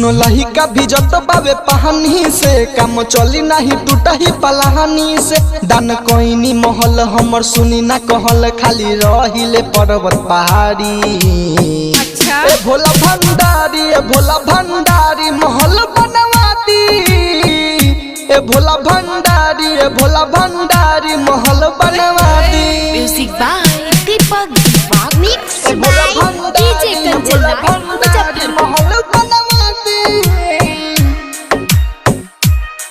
सुनो लही का भिजत बाबे पहानी से काम चली नहीं टूटा ही पलाहानी से दान कोइनी महल हमर सुनी ना कहल खाली रहिले पर्वत पहाड़ी। अच्छा ए भोला भंडारी महल बनवाती। ए भोला भंडारी महल बनवाती। Music by Deepak Deepak mix by DJ Kanchan Muzaffarpur. महल बनवाती।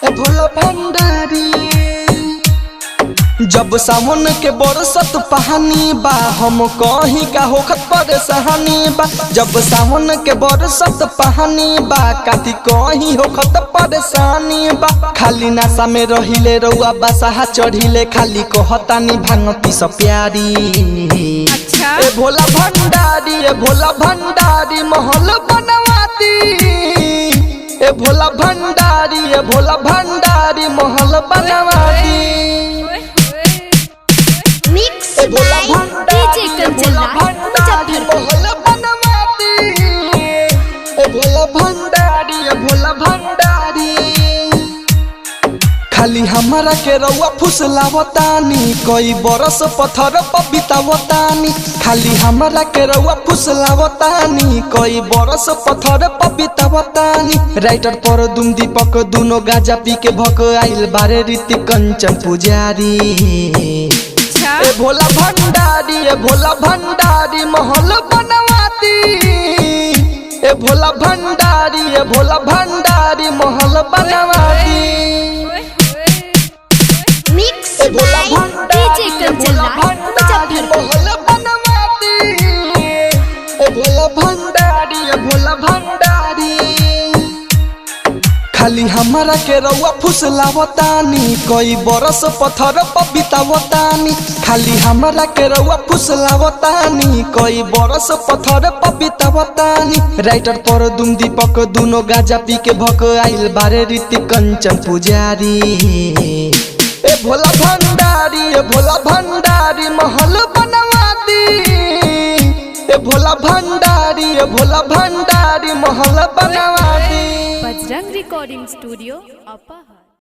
ए भोला भंडारी जब सावन के बरसत पहानी बा हम कहीं का होखत परेशानी बा। जब सावन के बरसत पहानी बा काती कहीं होखत परेशानी बा। खाली नशा में रहिले रउआ बसाहा चढ़िले खाली कहतानी भांग पीस प्यारी। अच्छा ए भोला भंडारी महल बनवाती। ए भोला भंडारी महल बनवाती। Mix by DJ Kanchan Muzaffarpur. महल बनवाती। ए भोला भंडारी खाली हमारा के रउआ फुसलावतानी कई बरस पत्थर पर बितावतानी। खाली हमारा के रउआ फुसलावतानी कई बरस पत्थर पर बितावतानी। राइटर पर दुम दीपक दुनो गाजा पी के भक आइल बारे रीति कंचन पुजारी। ए भोला भंडारी महल बनवाती। ए भोला भंडारी महल बनवाती। Mix by DJ Kanchan Muzaffarpur. महल बनवाती। ए भोला भंडारी खाली हमारा के रउआ फुसलावतानी कई बरस पत्थर पर बितावतानी। खाली हमारा के रउआ फुसलावतानी कई बरस पत्थर पर बितावतानी। राइटर पर दुम दीपक दुनो गाजा पी के भक आइल बारे रीति कंचन पुजारी। ए भोला भंडारी महल बनवाती। ए भोला भंडारी महल बनवाती। Bajrang recording studio अपाहा।